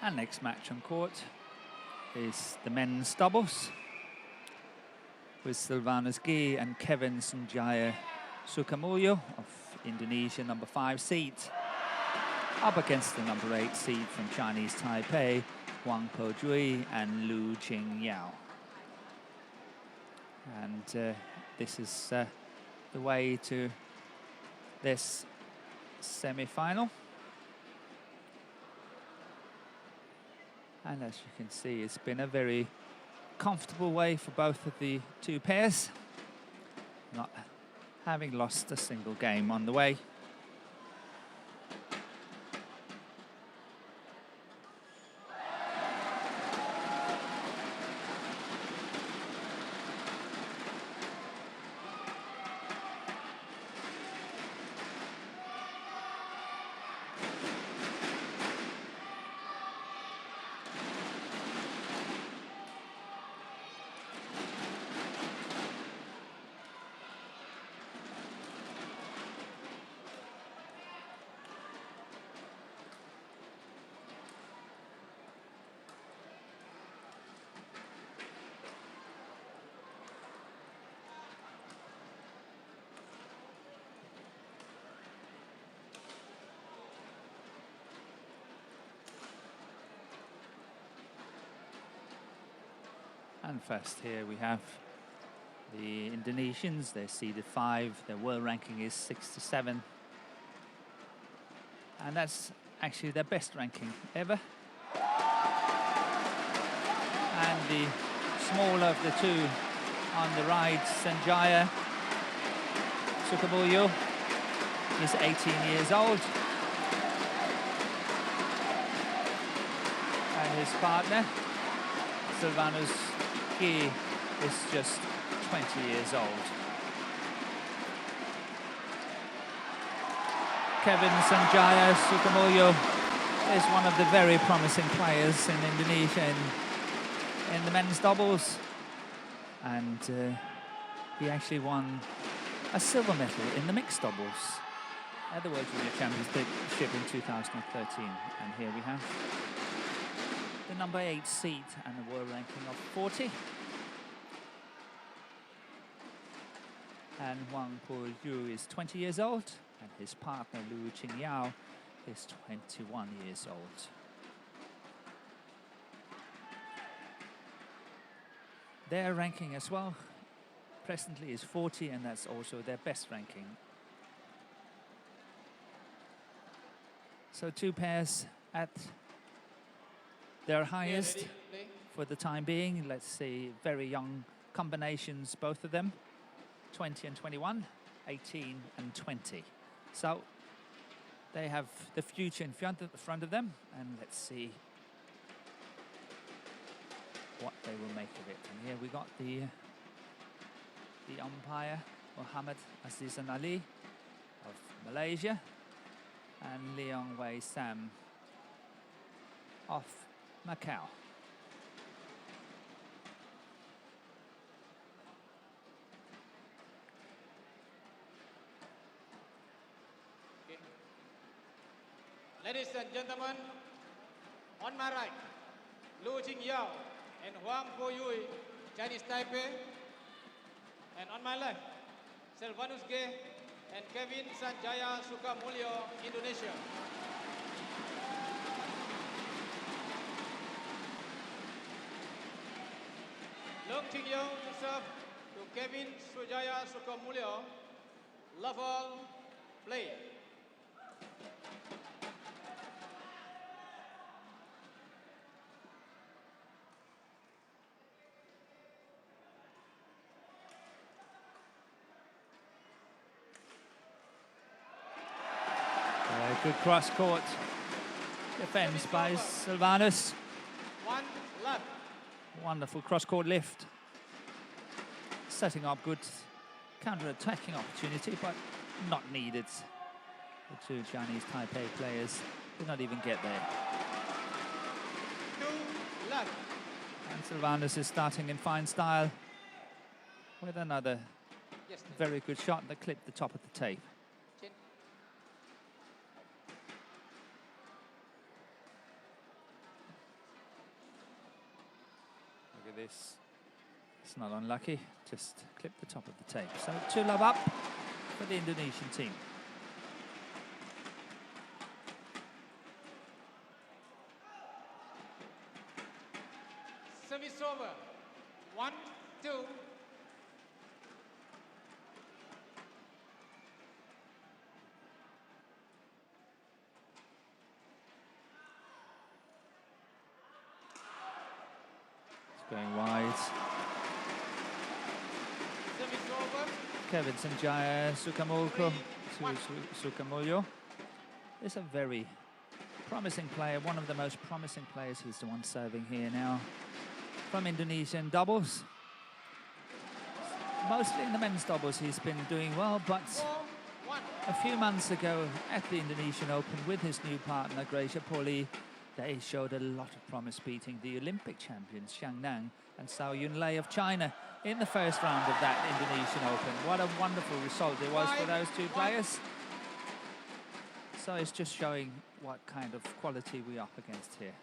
And next match on court is the men's doubles with Silvanus G and Kevin Sanjaya Sukamuljo of Indonesia, number 5 seed, up against the number 8 seed from Chinese Taipei, Wang Pojui and Lu Qingyao. And this is the way to this semi-final. And as you can see, it's been a very comfortable way for both of the two pairs, not having lost a single game on the way. And first here we have the Indonesians. They're seeded 5. Their world ranking is 67. And that's actually their best ranking ever. And the smaller of the two on the right, Sanjaya Sukamuljo, is 18 years old. And his partner, Silvanus G, is just 20 years old. Kevin Sanjaya Sukamuljo is one of the very promising players in Indonesia in the men's doubles. And he actually won a silver medal in the mixed doubles at the World Junior Championship in 2013. And here we have the number 8 seed and a world ranking of 40. And Wang Pojui is 20 years old, and his partner Lu Qingyao is 21 years old. Their ranking as well presently is 40, and that's also their best ranking. So two pairs at their highest for the time being. Let's see, very young combinations, both of them. 20 and 21, 18 and 20. So they have the future in front of them, and let's see what they will make of it. And here we got the umpire, Muhammad Azizan Ali of Malaysia, and Leong Wei Sam of Macau. Okay. Ladies and gentlemen, on my right, Lu Qingyao and Wang Pojui, Chinese Taipei, and on my left, Silvanus G and Kevin Sanjaya Sukamuljo, Indonesia. Lu Qingyao to serve to Kevin Sanjaya Sukamuljo, love all, play. Good cross-court defense by Silvanus. One left. Wonderful cross-court lift. Setting up good counter-attacking opportunity, but not needed. The two Chinese Taipei players did not even get there. 2 left. And Silvanus is starting in fine style with another very good shot that clipped the top of the tape. this. It's not unlucky, just clip the top of the tape. So 2-love up for the Indonesian team. Service over. 1, 2. Going wide. Service over. Kevin Sanjaya Sukamuljo is a very promising player, one of the most promising players. He's the one serving here now from Indonesian doubles. Mostly in the men's doubles he's been doing well, but 4-1. a few months ago at the Indonesian Open with his new partner Gracia Poli, they showed a lot of promise, beating the Olympic champions Xiang Nan and Zhao Yunlei of China in the first round of that Indonesian Open. What a wonderful result it was for those two players. So it's just showing what kind of quality we're up against here.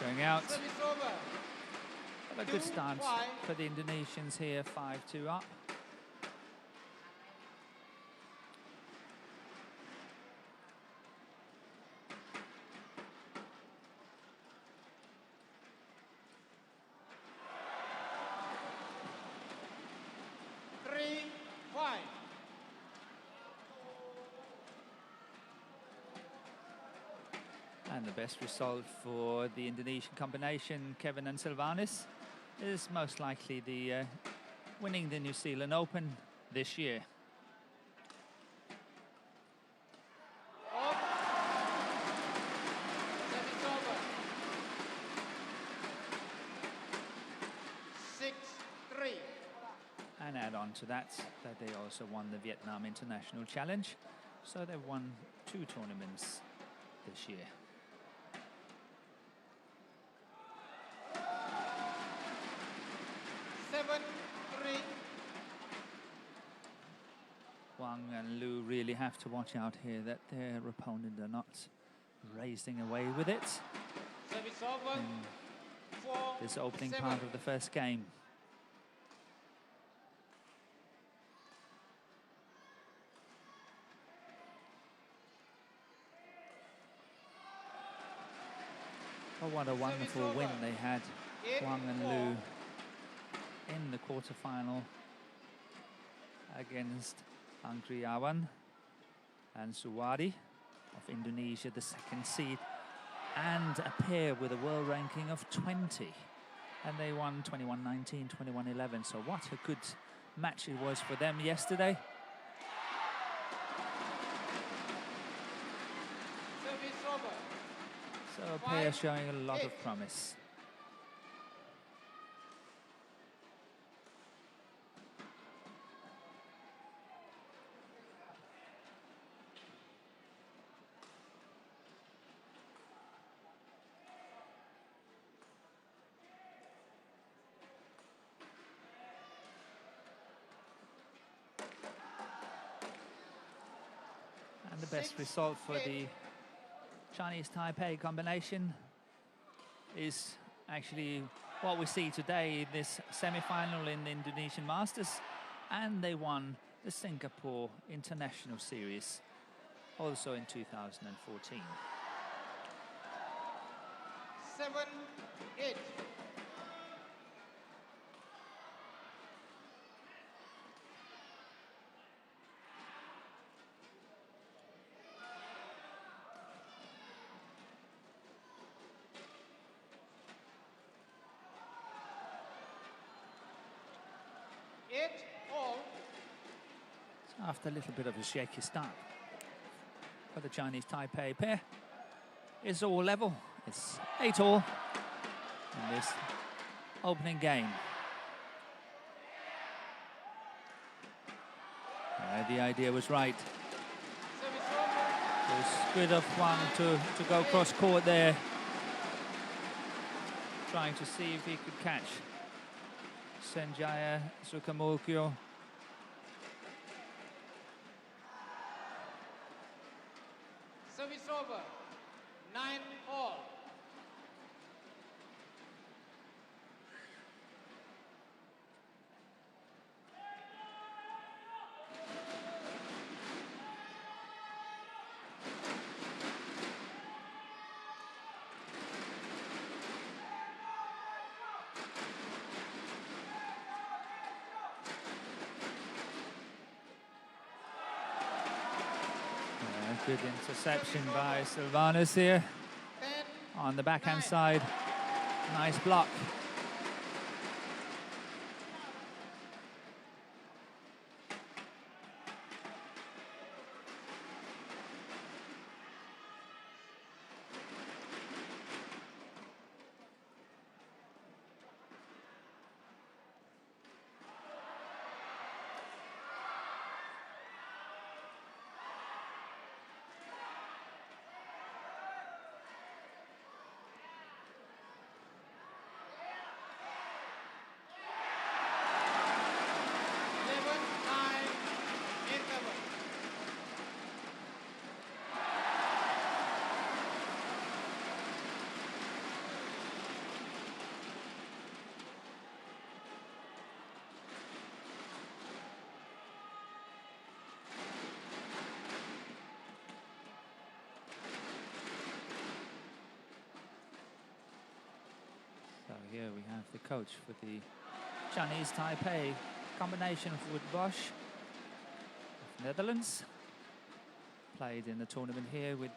Going out. But a good start for the Indonesians here, 5-2 up. And the best result for the Indonesian combination, Kevin and Sylvanis, is most likely the winning the New Zealand Open this year. Service over. 6-3. And add on to that they also won the Vietnam International Challenge, so they've won 2 tournaments this year. Wang and Liu really have to watch out here that their opponent are not racing away with it Service over. in this opening part of the first game. Oh, what a wonderful win they had, Wang and Liu, in the quarterfinal against Angriawan and Suwadi of Indonesia, the second seed, and a pair with a world ranking of 20. And they won 21-19, 21-11. So what a good match it was for them yesterday. Service over. So a pair showing a lot of promise. And the best result for the Chinese Taipei combination is actually what we see today in this semi-final in the Indonesian Masters, and they won the Singapore International Series also in 2014. 7-8. After a little bit of a shaky start for the Chinese Taipei pair, it's all level. It's 8-all in this opening game. The idea was right. Service over. It was good of Huang to go cross court there, trying to see if he could catch Sanjaya Sukamuljo. Service over. 9-all. Good interception by Sylvanus here 10. on the backhand 9. side. Nice block. So here we have the coach for the Chinese Taipei combination with Bosch of Netherlands. Played in the tournament here with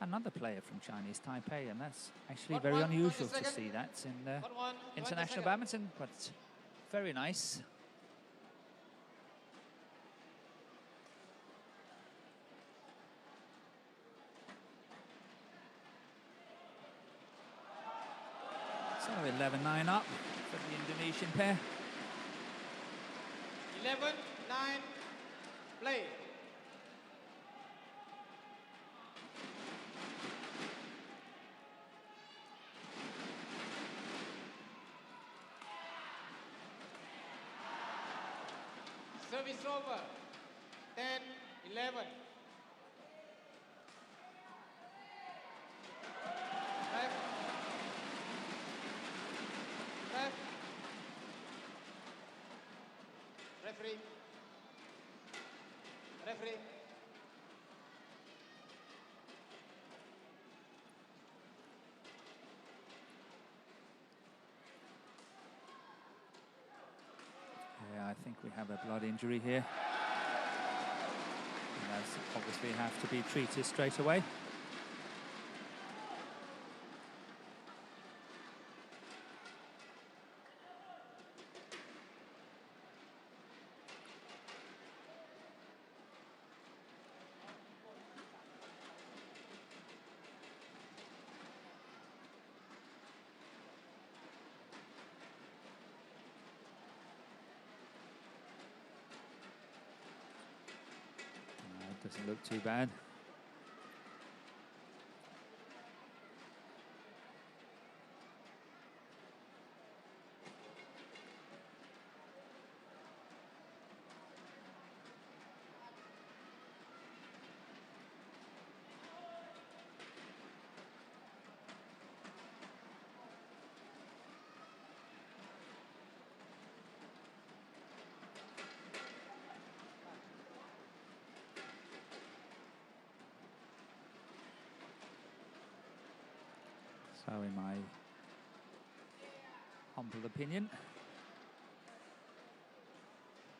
another player from Chinese Taipei, and that's actually very unusual to see that in international badminton, but very nice. So 11-9 up for the Indonesian pair. 11-9, play. Service over. 10-11. Referee. Referee. Yeah, I think we have a blood injury here. And that's obviously have to be treated straight away. Doesn't look too bad. So in my humble opinion,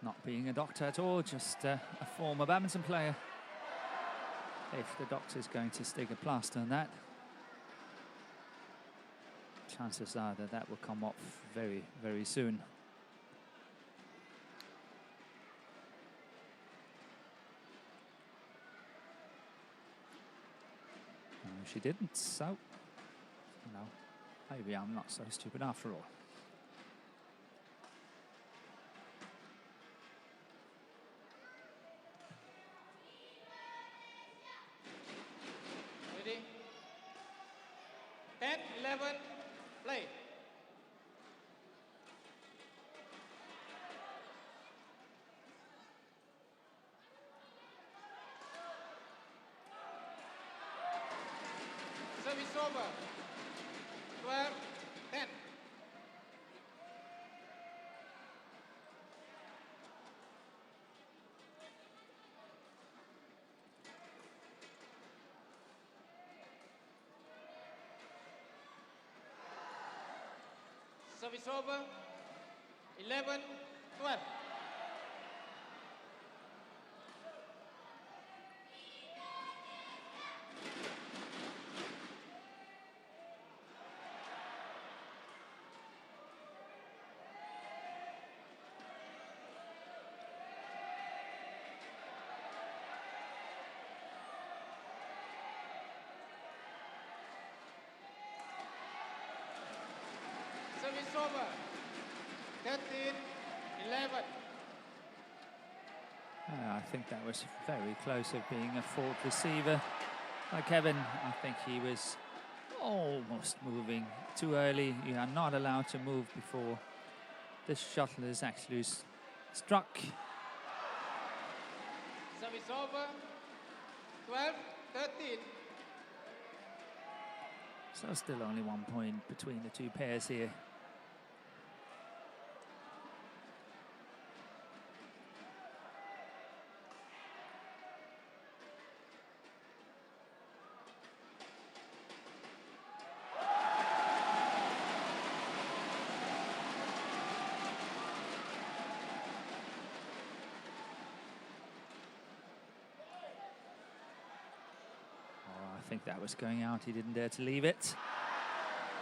not being a doctor at all, just a former badminton player, if the doctor's going to stick a plaster on that, chances are that that will come off very, very soon. She didn't, so no, maybe I'm not so stupid after all. over. 12-10. Service over. 11-12. Service over. 13-11. I think that was very close of being a fault receiver by Kevin. I think he was almost moving too early. You are not allowed to move before the shuttle is actually struck. Service over. 12-13. So still only 1 point between the two pairs here. I think that was going out. He didn't dare to leave it.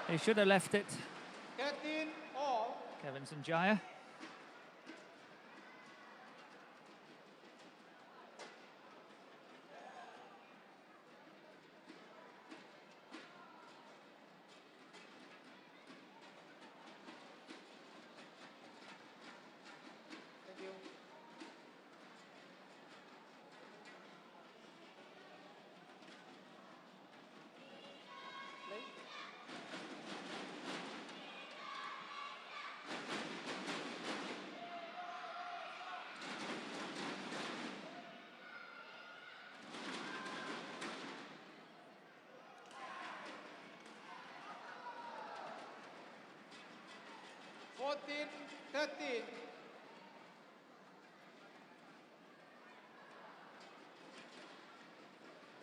He should have left it. 13 all. Kevin Sanjaya. Thank you. Play. Fourteen, 13.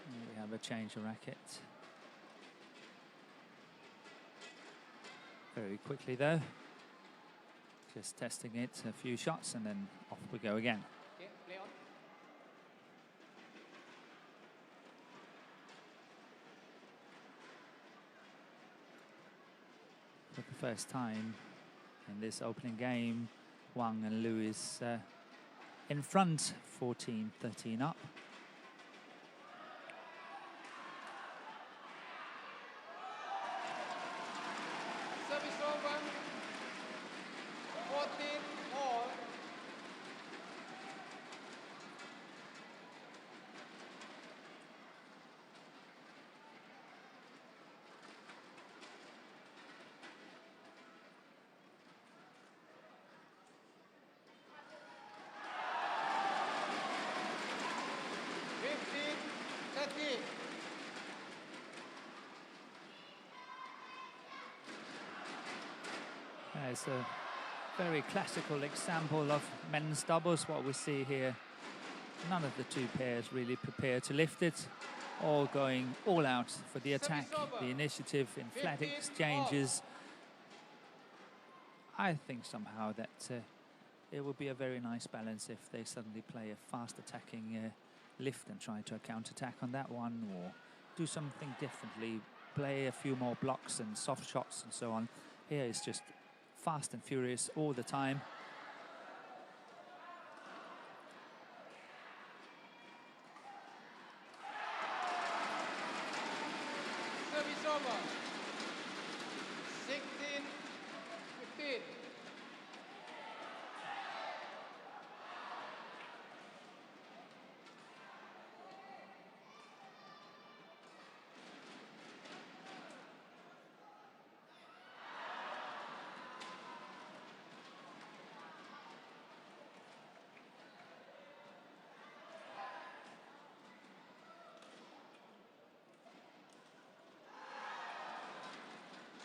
We have a change of racket. Very quickly though. Just testing it, a few shots, and then off we go again. Okay, play on. For the first time in this opening game, Wang and Lewis in front, 14-13 up. Service over. 14 all. Fifteen, 13. It's a very classical example of men's doubles, what we see here. None of the two pairs really prepared to lift it, all going all out for the attack, the initiative in flat exchanges. I think somehow that it would be a very nice balance if they suddenly play a fast attacking lift and try to counter-attack on that one, or do something differently, play a few more blocks and soft shots and so on. Here it's just fast and furious all the time. Service over. 16-15.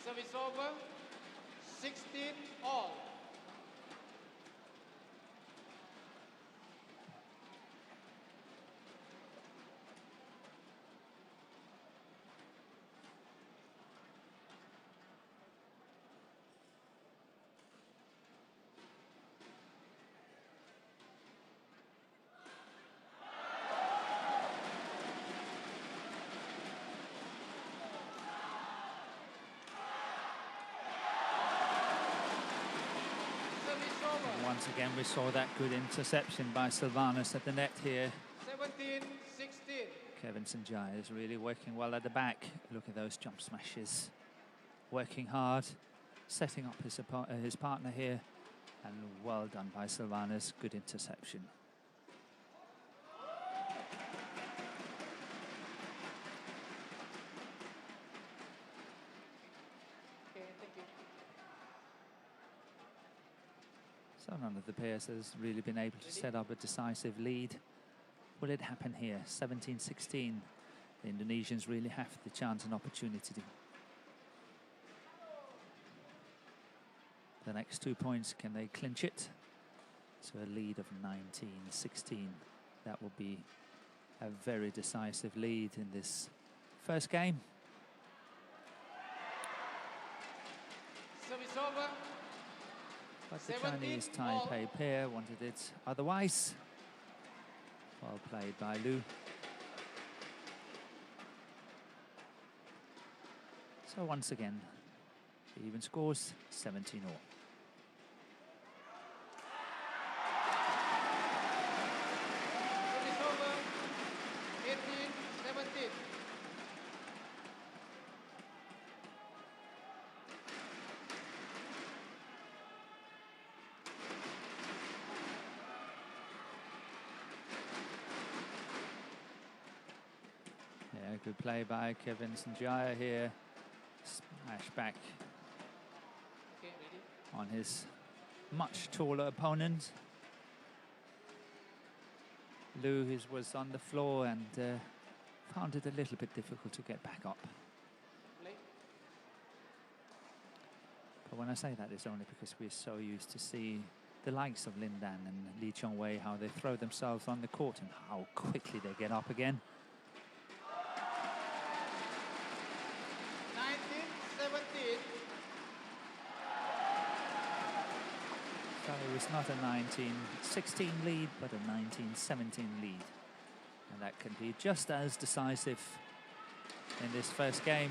Service over. 16 all. Once again, we saw that good interception by Sylvanus at the net here. 17-16. Kevin Sanjaya is really working well at the back. Look at those jump smashes. Working hard, setting up his partner here. And well done by Sylvanus. Good interception. Okay, thank you. So none of the pairs has really been able to set up a decisive lead. Will it happen here? 17-16. The Indonesians really have the chance and opportunity. The next 2 points, can they clinch it? So a lead of 19-16. That will be a very decisive lead in this first game. Service over. But the 17 Chinese all. Taipei pair wanted it otherwise. Well played by Liu. So once again, even scores, 17 all. Service over. 18-17. Yeah, good play by Kevin Sanjaya here. Smash back Okay, ready? on his much taller opponent. Liu was on the floor and found it a little bit difficult to get back up. Play. But when I say that, it's only because we're so used to see the likes of Lin Dan and Lee Chong-wei, how they throw themselves on the court and how quickly they get up again. 19-17. So it was not a 19-16 lead, but a 19-17 lead. And that can be just as decisive in this first game.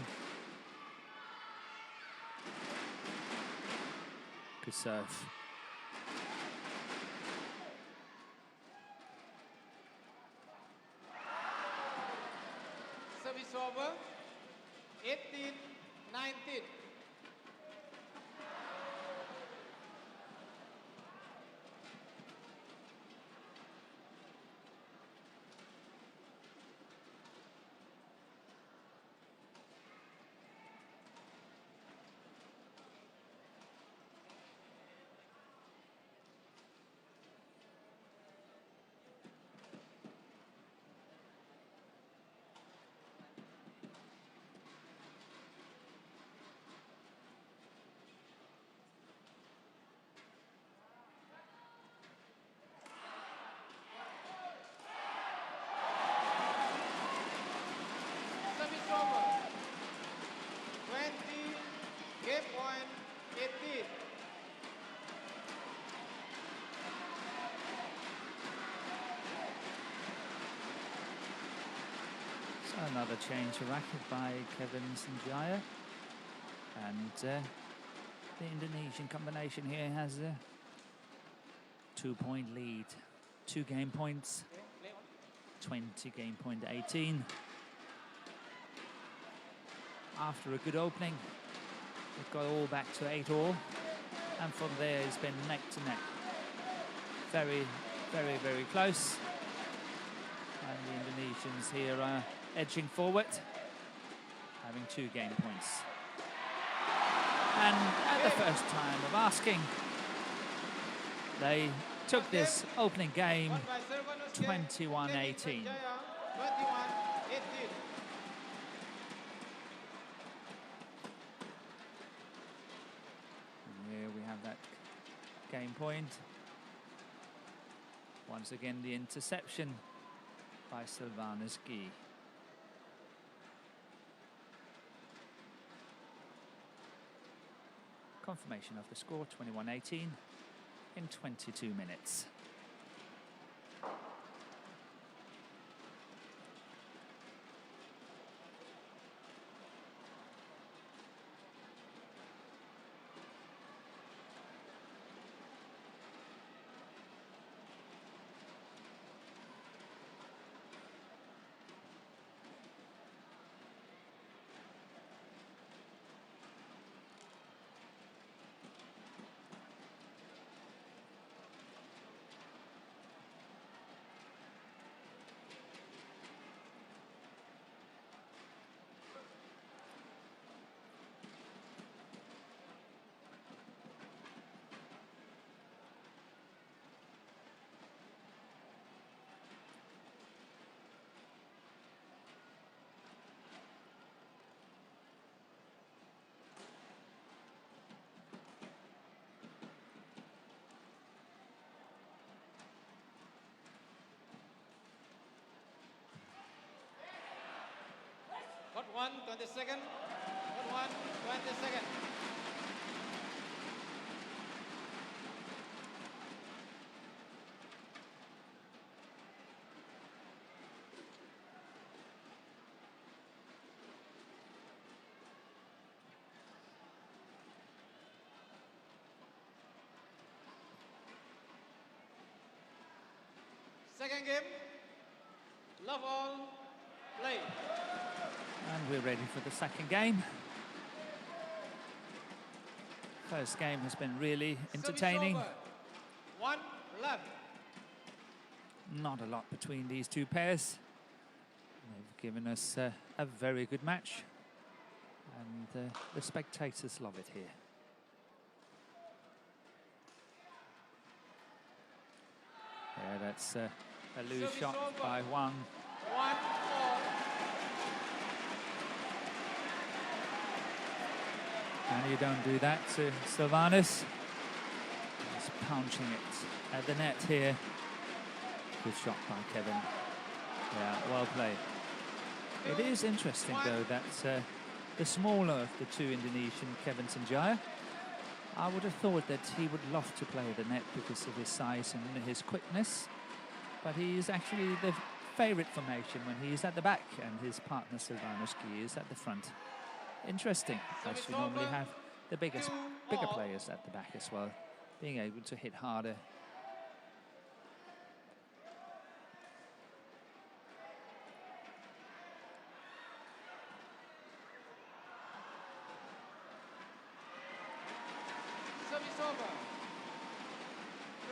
Good serve. Service over. 18-19. Service over. 20. Game point. 18. So another change of racket by Kevin Sanjaya. And the Indonesian combination here has a 2-point lead. 2 game points, Okay, play on. 20 game point 18. After a good opening, it got all back to 8 all. And from there, it's been neck to neck. Very, very, very close. And the Indonesians here are edging forward, having 2 game points. And at the first time of asking, they took this opening game Won by Sylvanus K. 21-18. Kevin Sanjaya, 21-18. game point. Once again, the interception by Sylvanus Guy. Confirmation of the score, 21-18 in 22 minutes. Got 1, 20 seconds. Got 1, 20 seconds. Second game. Love all. Play. And we're ready for the second game. First game has been really entertaining. 1 left. Not a lot between these two pairs. They've given us a very good match. And the spectators love it here. Yeah, that's a loose shot by Wang. 1-4. And you don't do that to Sylvanus. He's punching it at the net here. Good shot by Kevin. Yeah, well played. It is interesting, though, that the smaller of the two Indonesian, Kevin Sanjaya, I would have thought that he would love to play the net because of his size and his quickness. But he is actually the favourite formation when he is at the back and his partner Sylvanus Guy is at the front. Interesting, as you normally have the bigger players at the back as well, being able to hit harder. Service over.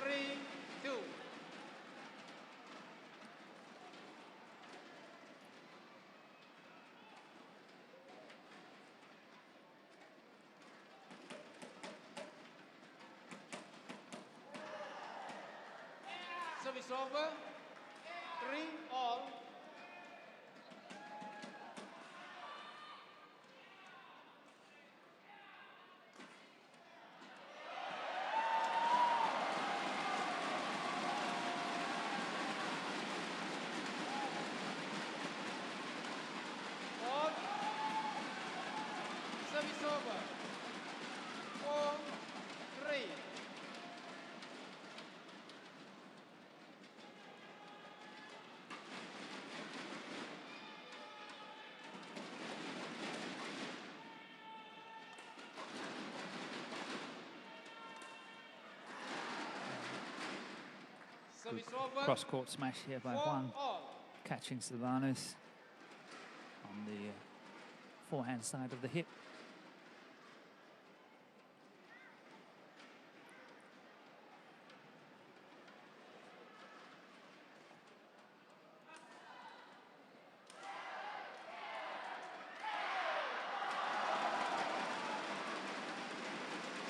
3-2. Service over. 3-all. Service over. 4-3. Service over. Cross-court smash here by Wang, 4-all. catching Sylvanus on the forehand side of the hip.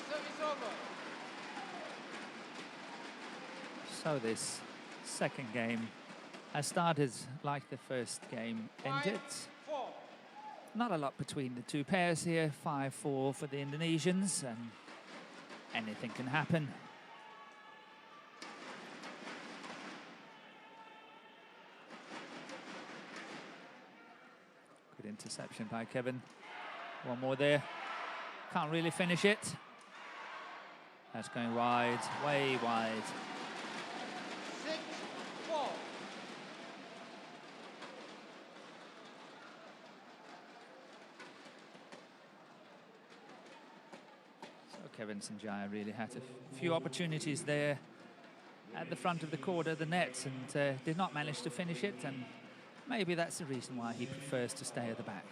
Service over. So this second game has started like the first game ended. 5-4. Not a lot between the two pairs here. 5-4 for the Indonesians, and anything can happen. interception by Kevin. One more there. Can't really finish it. That's going wide, way wide. 6-4. So Kevin Sanjaya really had a few opportunities there at the front of the court of the net and did not manage to finish it, and maybe that's the reason why he prefers to stay at the back.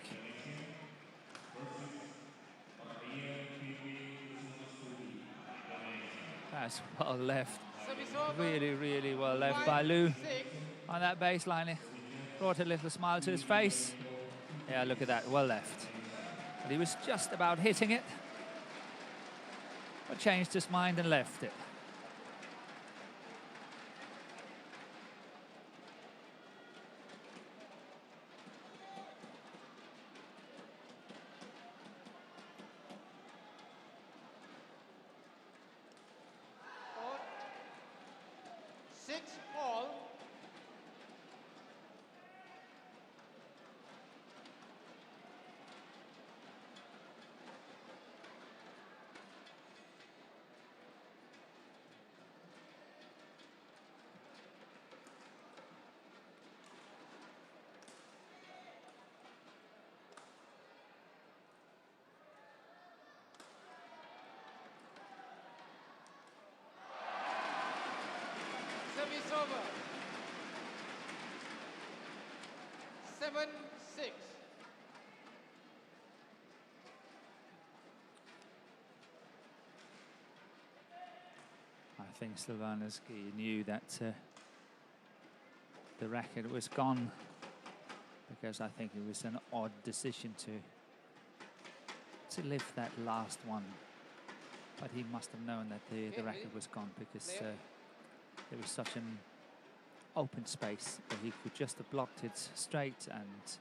That's well left. Service over. Really, really well left by Lou 5-6. on that baseline. It brought a little smile to his face. Yeah, look at that, well left. But he was just about hitting it, but changed his mind and left it. Four. 6 all. Service over. 7-6. I think Sylvanas Guy knew that the racket was gone, because I think it was an odd decision to lift that last one. But he must have known that the racket was gone, because there was such an open space that he could just have blocked it straight, and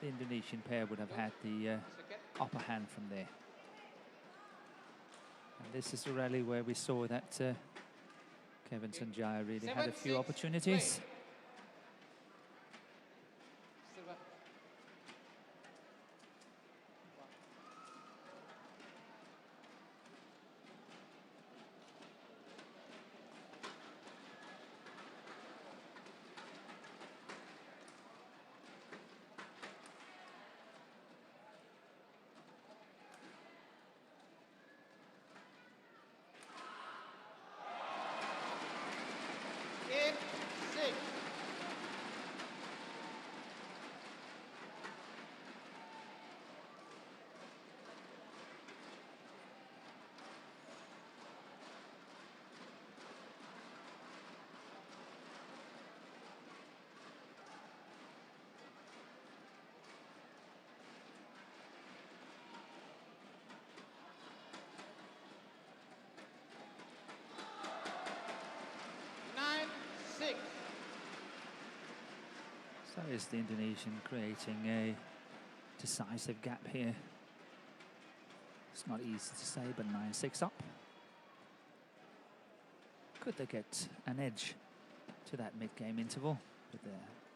the Indonesian pair would have had the upper hand from there. And this is a rally where we saw that Kevin Sanjaya really had a few 7-6, opportunities. Silva. Eight, 6. Nine, 6. So is the Indonesian creating a decisive gap here. It's not easy to say, but 9-6 up. Could they get an edge to that mid-game interval with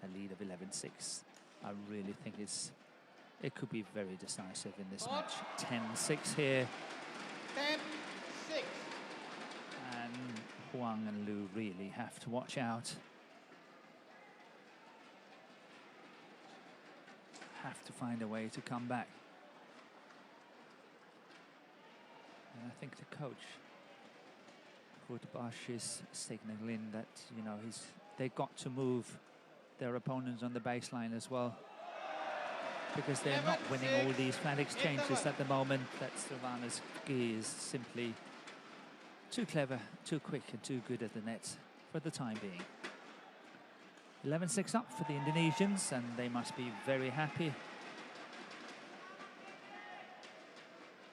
a lead of 11-6? I really think it could be very decisive in this match. 10-6 here, 10-6. and Huang and Liu really have to watch out. Have to find a way to come back. And I think the coach, Bosch, is signaling that, you know, they got to move their opponents on the baseline as well, because they're not winning all these flat exchanges at the moment. That Sylvanas Guy is simply too clever, too quick, and too good at the net for the time being. 11-6 up for the Indonesians, and they must be very happy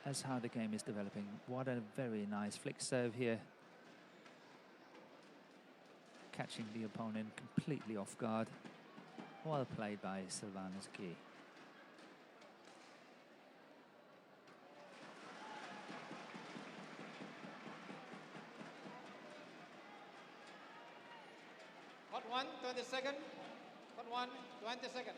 as how the game is developing. What a very nice flick serve here, catching the opponent completely off guard. Well played by Sylvanas Guy. Hot 1, 20 seconds. Hot 1, 20 seconds.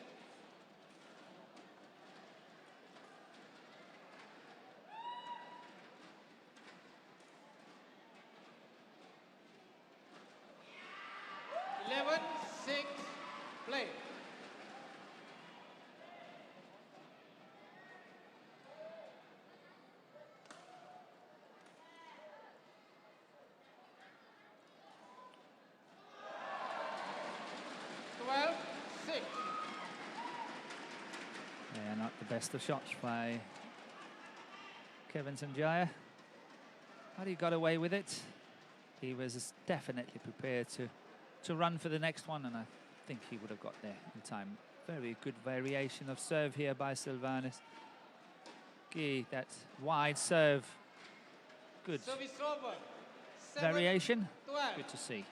The best of shots by Kevin Sanjaya. But he got away with it. He was definitely prepared to run for the next one, and I think he would have got there in time. Very good variation of serve here by Sylvanus. Gee, that wide serve. Good Service over. variation. 7-12. Good to see.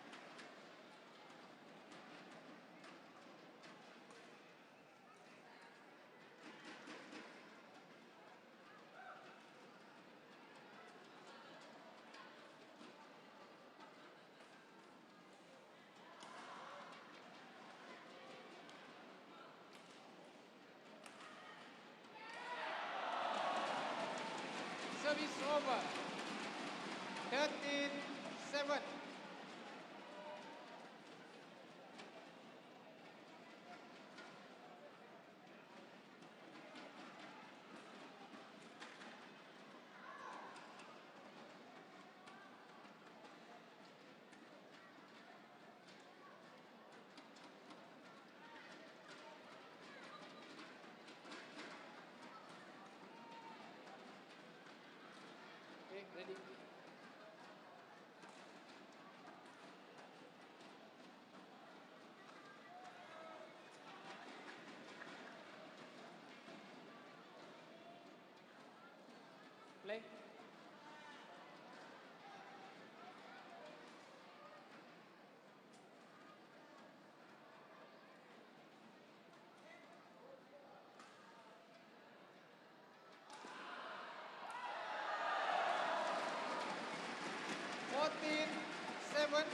Service over. 13-7. Okay, ready. Play. Fourteen, 7.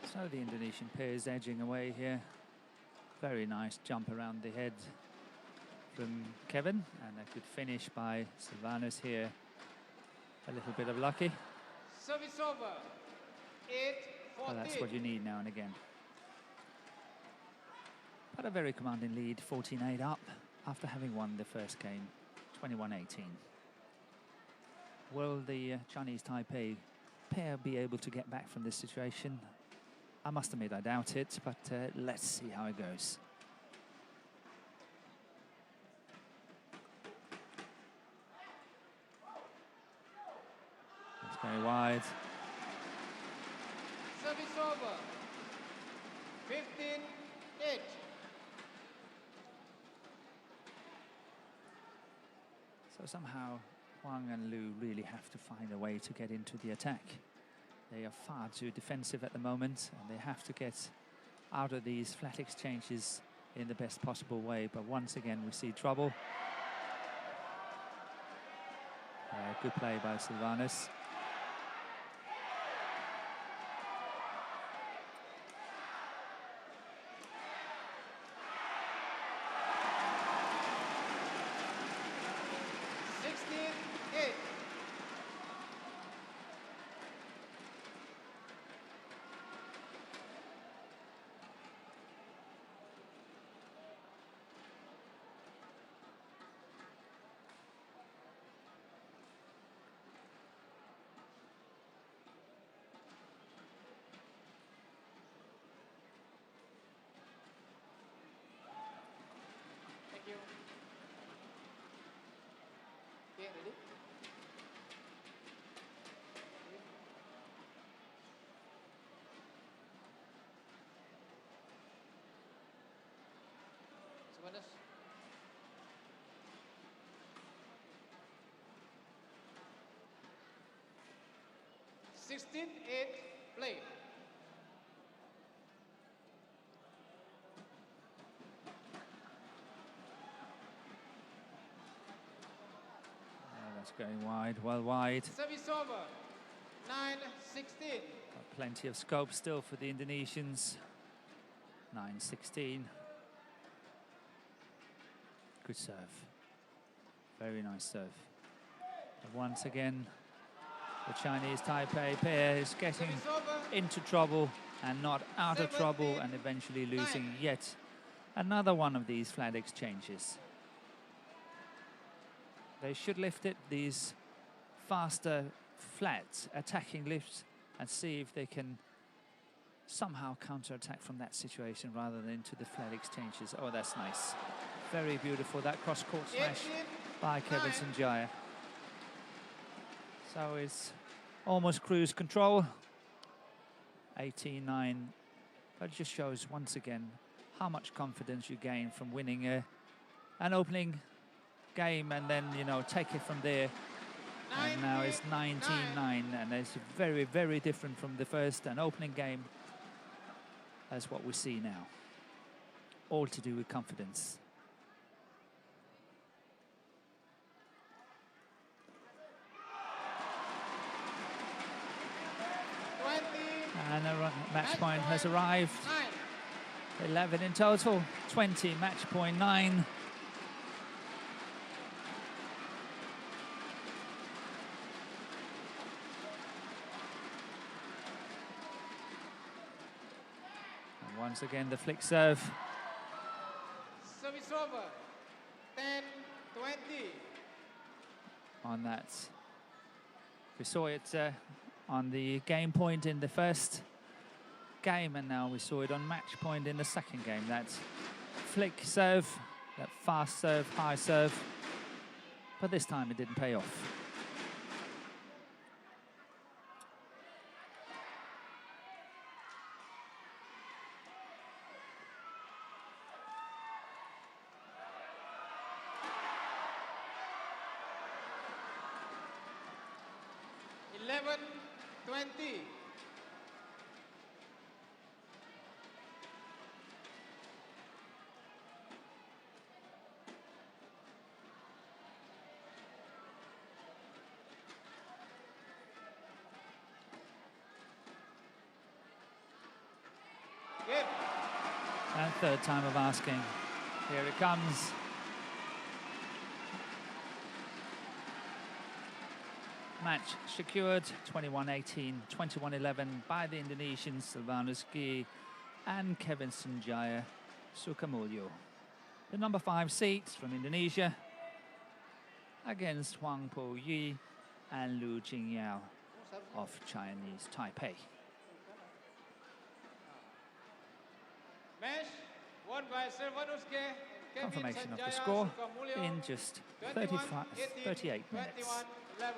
So the Indonesian pair is edging away here. Very nice jump around the head from Kevin, and a good finish by Sylvanus here. A little bit of lucky, Service over. 8-14. but that's what you need now and again. But a very commanding lead, 14-8 up after having won the first game, 21-18. Will the Chinese Taipei pair be able to get back from this situation? I must admit I doubt it, but let's see how it goes. It's very wide. Service over. 15-8. So somehow Huang and Liu really have to find a way to get into the attack. They are far too defensive at the moment, and they have to get out of these flat exchanges in the best possible way. But once again, we see trouble. Good play by Sylvanus. Thank you. Okay, ready? Sylvanus. Sixteen, 8, play. That's going wide, well wide. Service over. 9-16. Plenty of scope still for the Indonesians. 9-16. Good serve. Very nice serve. And once again, the Chinese Taipei pair is getting Service over. into trouble and not out of trouble, and eventually losing yet another one of these flat exchanges. They should lift it, these faster flat attacking lifts, and see if they can somehow counter-attack from that situation rather than into the flat exchanges. Oh, that's nice. Very beautiful, that cross-court smash 18, by Kevin 9. Sanjaya. So it's almost cruise control. 18-9. But it just shows once again how much confidence you gain from winning an opening game and then, you know, take it from there. And now it's 19-9, and it's very, very different from the first and opening game. That's what we see now. All to do with confidence. And a match point has arrived. 11 in total, 20, match point 9. And once again, the flick serve. Service over. 10-20. On that. We saw it on the game point in the first game, and now we saw it on match point in the second game. That flick serve, that fast serve, high serve, but this time it didn't pay off. And third time of asking. Here it comes. Match secured, 21-18, 21-11 by the Indonesians Silvanus Giy and Kevin Sanjaya Sukamuljo. The number 5 seeds from Indonesia against Hwang Po-Yi and Lu Jingyao of Chinese Taipei. Match won by Silvanus Giy and Kevin Confirmation of the Sanjaya score Sukamuljo, in just 21-18, 38 minutes. 21-11.